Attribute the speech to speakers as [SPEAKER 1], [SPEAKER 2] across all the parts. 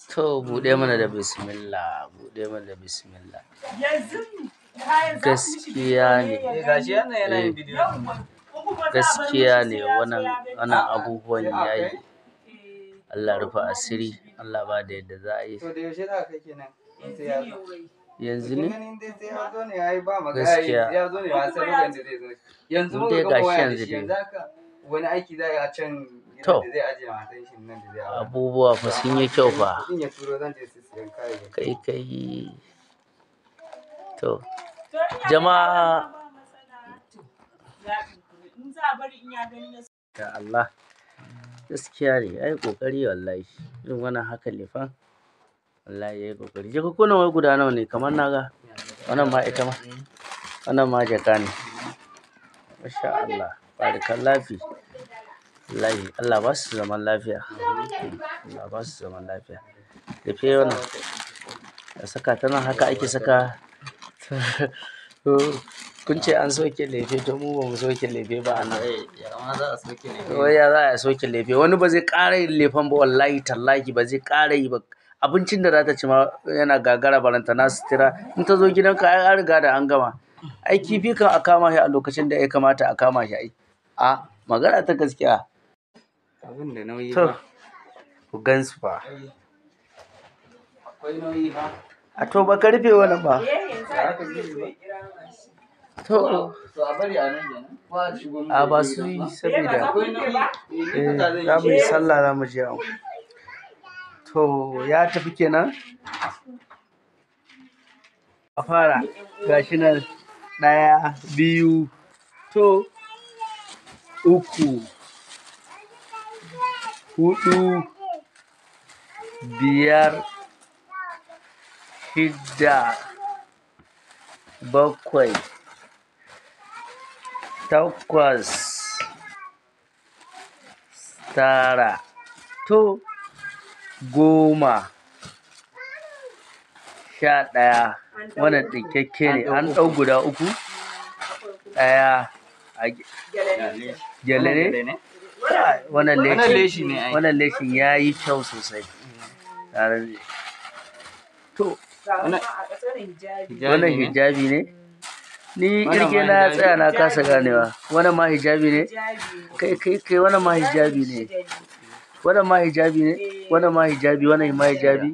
[SPEAKER 1] To buɗe mana da bismillah, buɗe mana da bismillah. Gaskiya ne, gaskiya ne wannan abubuwan yayi. Allah rufa asiri, Allah ba da yadda za a yi.
[SPEAKER 2] To da yaushe za ka kenan?
[SPEAKER 1] Yanzu ne?
[SPEAKER 2] Gaskiya.
[SPEAKER 1] Yanzu dai gashi yanzu dai.
[SPEAKER 2] Wani aiki za a yi a can
[SPEAKER 1] To,
[SPEAKER 2] gidan da zai ajiye matan shi nan da zai aure.
[SPEAKER 1] abubuwa fa sun yi kyau fa.
[SPEAKER 2] Kuɗin ya turo zan je siyan kayayyaki.
[SPEAKER 1] Kai. To, jama'a. Ya Allah. Gaskiya ne, yayi ƙoƙari wallahi. Irin wannan haka ne fa. Wallahi yayi ƙoƙari. Jakakkunan wai guda nawa ne? Kamar na ga. Wannan ma ita ma. Wannan ma jaka ne. Masha Allah. Barakallahu. Wallahi Allah ba su zaman lafiya. Allah ba su zaman lafiya. Rufe wannan. A saka ta nan haka ake saka. Kun ce an soke lefe to mu ba mu soke lefe ba a nan.
[SPEAKER 2] Yama za a soke lefe.
[SPEAKER 1] Wai ya za a soke lefe? Wani ba zai ƙara yin lefen ba wallahi tallahi ba zai ƙara yi ba. Abincin da za ta ci ma yana gagara baranta na sutura. In ta zo gidanka ai an riga da an gama. Ai kifi kan a kama shi a lokacin da ya kamata a kama shi ai. A magana ta gaskiya.
[SPEAKER 2] Abin da nauyi
[SPEAKER 1] To,
[SPEAKER 2] ba.
[SPEAKER 1] ku gansu fa.
[SPEAKER 2] Akwai nauyi ba.
[SPEAKER 1] A to ba ka rufe wani ba. To,
[SPEAKER 2] a bari a nan kenan. Ba a shigo mu.
[SPEAKER 1] a ba su yi saboda
[SPEAKER 2] Akwai nauyi.
[SPEAKER 1] za mu yi sallah za mu je. To, ya tafi kenan? A fara gashi nan 1, 2, to 3, 4, 5, 6, 7, 8, 9, to 10, 11. Wannan ɗinkakke ne an ɗau guda 3. Ɗaya a gyale ne? Wannan leshi ne. Wannan leshin ya yi kyau sosai. To, wannan hijabi ne? Ni irge na tsaya na kasa ganewa. Wannan ma hijabi ne? Kai wannan ma hijabi ne. Wannan ma hijabi ne? Wannan ma hijabi, wannan ma hijabi.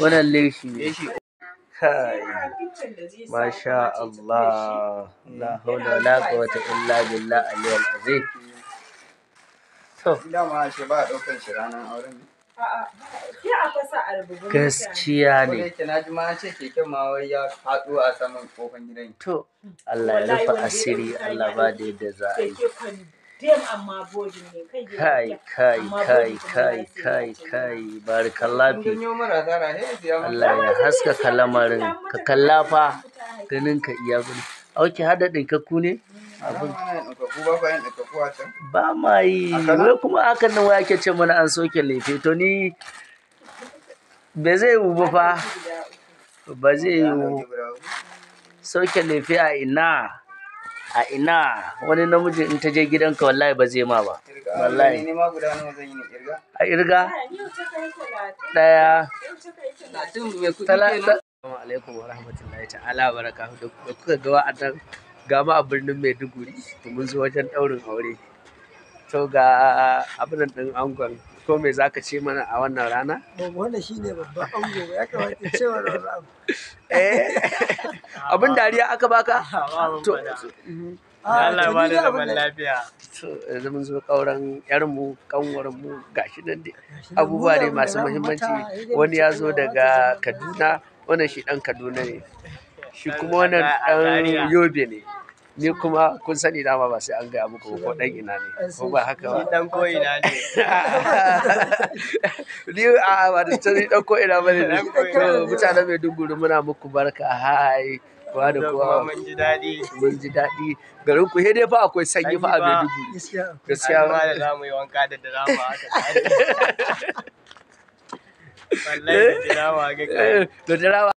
[SPEAKER 1] Wannan leshi ne. Kai. Masha Allah. La hawla wala quwwata illa billah aliyyil azim. To,
[SPEAKER 2] Dama shi ba a ɗaukar shi ranar auren.
[SPEAKER 1] gaskiya ne.
[SPEAKER 2] Na ji ma ce keken ma wai ya faɗo a saman kofar gidan.
[SPEAKER 1] To, Allah ya rufe asiri, Allah ba da yadda za a yi. Kai, barakallahu. Allah ya haskaka lamarin. Ka kalla fa, ganin ka iya gudu. Auki hada ɗinkakku ne? Ba ma yi. Wai kuma hakan nan wai ake ce mana an soke lefe. To ni, ba zai yiwu ba fa. Ba zai yiwu. Soke lefe a ina? A ina? Wani namiji in ta je gidanka wallahi ba zai ma ba. Wallahi. A irga? 1. Assalamu alaikum wa rahmatullahi ta'ala wa barakatuhu. Da kuka ga wa'adan gama a birnin Maiduguri, mun zo wajen ɗaurin aure. To ga abin ɗin angon, ko me za ka ce mana a wannan rana?
[SPEAKER 3] Wannan shi ne babban ango, ya kamata cewa wani abu.
[SPEAKER 1] Abin dariya aka baka? To,
[SPEAKER 3] Allah ba da zaman lafiya.
[SPEAKER 1] To, yanzu mun zo ƙauren ƴarmu, ƙanwarmu, gashi nan dai. Abubuwa ne masu muhimmanci. Wani ya zo daga Kaduna, wannan shi ɗan Kaduna ne. Shi kuma wannan ɗan Yobe ne. Ni kuma kun sani dama ba sai an gaya muku ko ɗan ina ne. Ko ba haka ba?
[SPEAKER 3] Dan ko ina ne.
[SPEAKER 1] Ni a ba da tsari ɗan ko ina ba ne. To, mutanen Maiduguri muna muku barka. Hai. Kowa da kowa.
[SPEAKER 3] Mun ji daɗi.
[SPEAKER 1] Mun ji daɗi. Garin ku dai fa akwai sanyi fa a Maiduguri. Gaskiya
[SPEAKER 3] ba da zamu yi wanka da drama haka. Wallahi da drama ga kai.
[SPEAKER 1] Da drama.